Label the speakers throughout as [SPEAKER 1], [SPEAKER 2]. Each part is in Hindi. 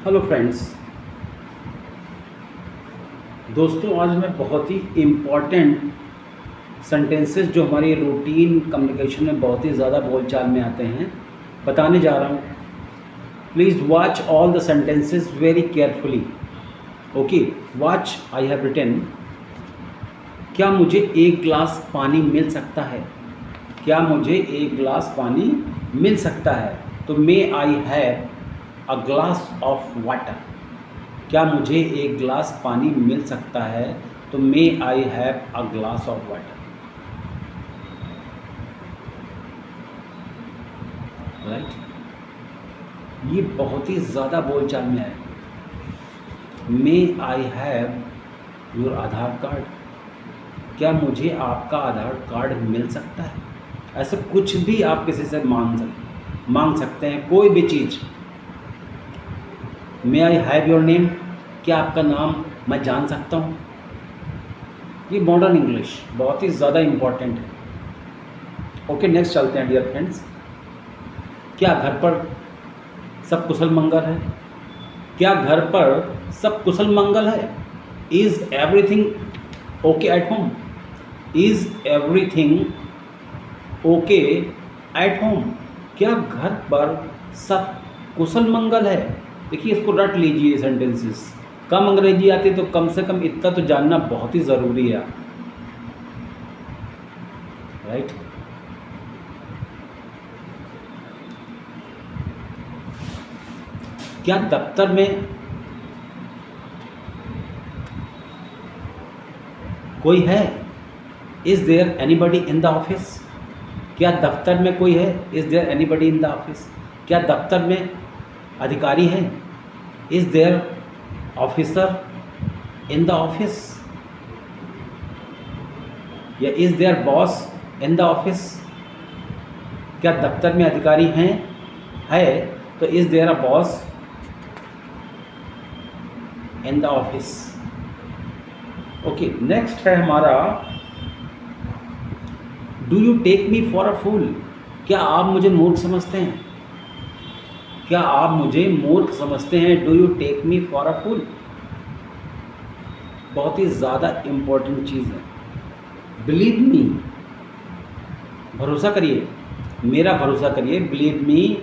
[SPEAKER 1] Hello friends. दोस्तों, आज मैं बहुत ही इम्पॉर्टेंट सेंटेंसेस जो हमारी रूटीन कम्युनिकेशन में बहुत ही ज़्यादा बोलचाल में आते हैं बताने जा रहा हूँ। Please watch all the sentences very carefully. Okay, watch. I have written, क्या मुझे एक ग्लास पानी मिल सकता है? क्या मुझे एक ग्लास पानी मिल सकता है? तो may I have a glass of water. क्या मुझे एक ग्लास पानी मिल सकता है? तो may I have a glass of water. Right, ये बहुत ही ज़्यादा बोलचाल में है। May I have your Aadhaar card. क्या मुझे आपका आधार कार्ड मिल सकता है? ऐसे कुछ भी आप किसी से मांग सकते हैं, कोई भी चीज़। मे आई हैव योर नेम। क्या आपका नाम मैं जान सकता हूँ? ये मॉडर्न इंग्लिश बहुत ही ज़्यादा इम्पॉर्टेंट है। ओके, नेक्स्ट चलते हैं डियर फ्रेंड्स। क्या घर पर सब कुशल मंगल है? क्या घर पर सब कुशल मंगल है? Is everything okay at home? Is everything okay at home? क्या घर पर सब कुशल मंगल है? देखिए, इसको रट लीजिए सेंटेंसेस। कम अंग्रेजी आती तो कम से कम इतना तो जानना बहुत ही ज़रूरी है। राइट, क्या दफ्तर में कोई है? Is there anybody in the office? क्या दफ्तर में कोई है? Is there anybody in the office? क्या दफ्तर में अधिकारी हैं? Is there officer in the office? या is there boss in the office? क्या दफ्तर में अधिकारी हैं? है तो is there a boss in the office? Okay, next है हमारा, do you take me for a fool? क्या आप मुझे मूर्ख समझते हैं? क्या आप मुझे मूर्ख समझते हैं? Do you take me for a fool? बहुत ही ज़्यादा इम्पोर्टेंट चीज़ है। बिलीव मी, भरोसा करिए, मेरा भरोसा करिए। Believe me,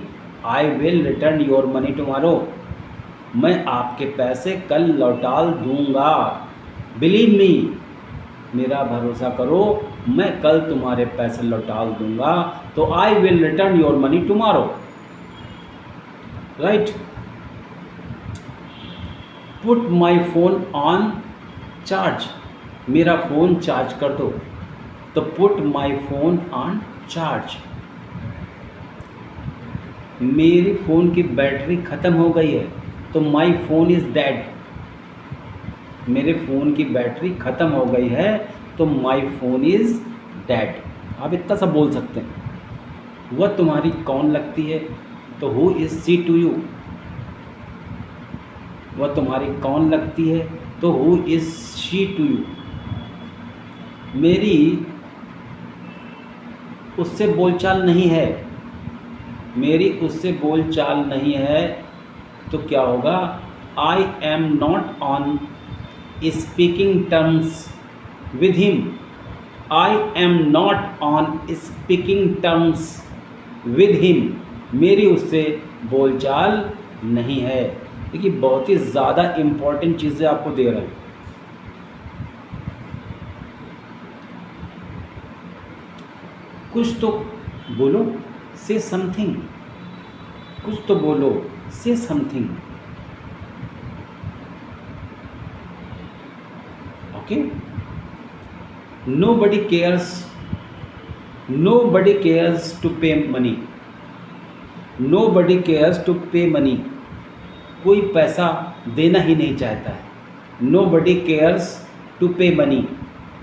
[SPEAKER 1] I will return your money tomorrow. मैं आपके पैसे कल लौटा दूंगा। बिलीव मी, मेरा भरोसा करो, मैं कल तुम्हारे पैसे लौटा दूंगा। तो I will return your money tomorrow. Right, put my phone on charge. मेरा फ़ोन चार्ज कर दो। तो put my phone on charge. मेरे फ़ोन की बैटरी ख़त्म हो गई है। तो माई फ़ोन इज़ डेड। मेरे फ़ोन की बैटरी ख़त्म हो गई है तो माई फ़ोन इज़ डेड। आप इतना सा बोल सकते हैं। वह तुम्हारी कौन लगती है? तो who is she to you? वह तुम्हारी कौन लगती है? तो who is she to you? मेरी उससे बोलचाल नहीं है। मेरी उससे बोलचाल नहीं है तो क्या होगा? I am not on speaking terms with him. I am not on speaking terms with him. मेरी उससे बोलचाल नहीं है। देखिए, बहुत ही ज़्यादा इम्पोर्टेंट चीज़ें आपको दे रहा हूँ। कुछ तो बोलो, से समथिंग। कुछ तो बोलो, से something. Okay, nobody cares, nobody cares to pay money। nobody cares to pay money। कोई पैसा देना ही नहीं चाहता है। nobody cares to pay money।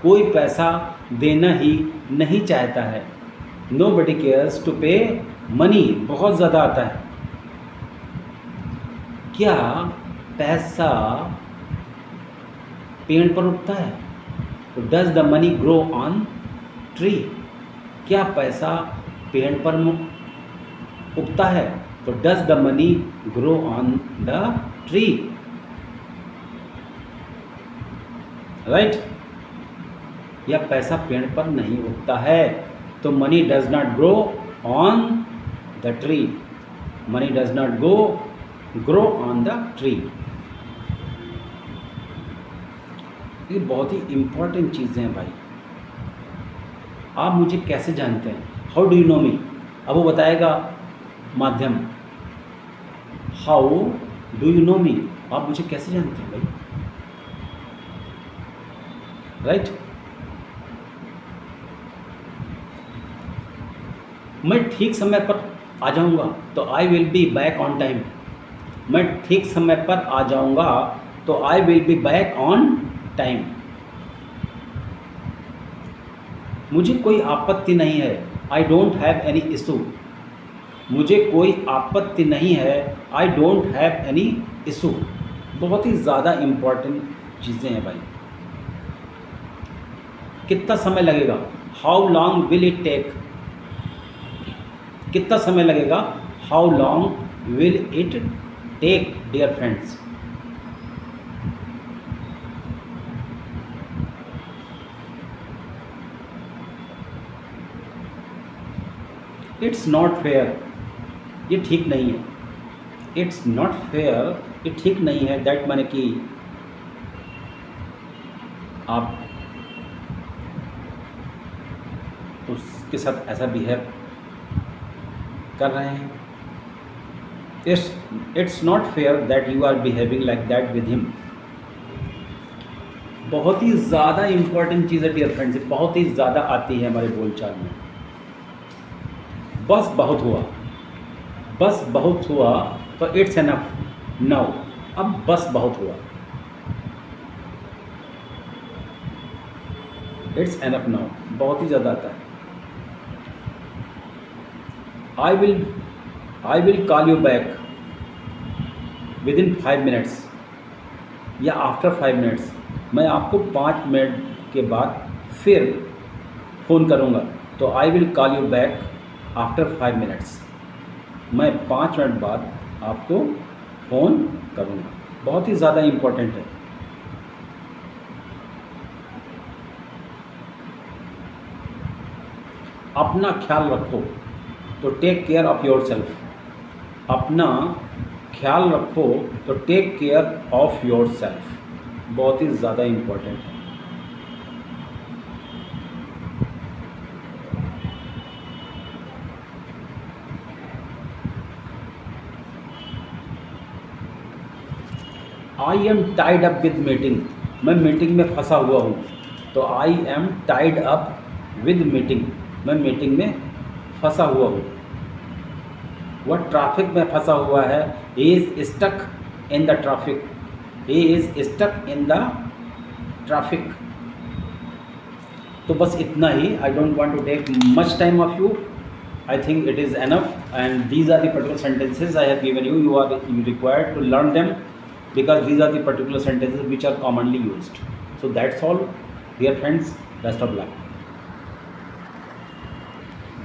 [SPEAKER 1] कोई पैसा देना ही नहीं चाहता है। nobody cares to pay money बहुत ज़्यादा आता है। क्या पैसा पेड़ पर उगता है? तो does the money grow on tree? क्या पैसा पेड़ पर उगता है? तो does the money grow on the tree, right? या पैसा पेड़ पर नहीं उगता है, तो money does not grow on the tree, money does not grow on the tree. ये बहुत ही इंपॉर्टेंट चीज़ें हैं भाई। आप मुझे कैसे जानते हैं? हाउ डू यू नो मी? अब वो बताएगा माध्यम, हाउ डू यू नो मी? आप मुझे कैसे जानते हैं भाई, राइट? मैं ठीक समय पर आ जाऊंगा तो I will be back on time, मैं ठीक समय पर आ जाऊंगा तो I will be back on time. मुझे कोई आपत्ति नहीं है, I don't have any issue, मुझे कोई आपत्ति नहीं है, I don't have any issue. बहुत ही ज़्यादा इम्पॉर्टेंट चीज़ें हैं भाई। कितना समय लगेगा? How long will it take? कितना समय लगेगा? How long will it take dear friends? It's not fair, ये ठीक नहीं है। इट्स नॉट फेयर, ये ठीक नहीं है। दैट माने कि आप उसके साथ ऐसा बिहेव कर रहे हैं। It's not fair that you are behaving like that with him. बहुत ही ज़्यादा इंपॉर्टेंट चीज़ है डियर फ्रेंड्स, बहुत ही ज़्यादा आती है हमारे बोलचाल में। बस बहुत हुआ, बस बहुत हुआ, तो इट्स एनफ नाउ। अब बस बहुत हुआ, इट्स एनफ नाउ, बहुत ही ज़्यादा आता है। I will call you back with in 5 minutes या आफ्टर 5 मिनट्स, मैं आपको 5 मिनट के बाद फिर फ़ोन करूँगा, तो I will call you back after 5 minutes, मैं 5 मिनट बाद आपको फ़ोन करूँगा। बहुत ही ज़्यादा इम्पोर्टेंट है। अपना ख्याल रखो, तो take care of yourself. अपना ख्याल रखो तो take care of yourself, बहुत ही ज़्यादा इम्पोर्टेंट है। I am tied up with meeting, मैं मीटिंग में फंसा हुआ हूँ, तो I am tied up with meeting, मैं मीटिंग में फंसा हुआ हूँ। वह ट्रैफिक में फंसा हुआ है, he is stuck in the traffic, he is stuck in the traffic. तो बस इतना ही। I don't want to take much time of you, I think it is enough, and these are the particular sentences I have given you. You are required to learn them, because these are the particular sentences which are commonly used. So that's all, dear friends. Best of luck.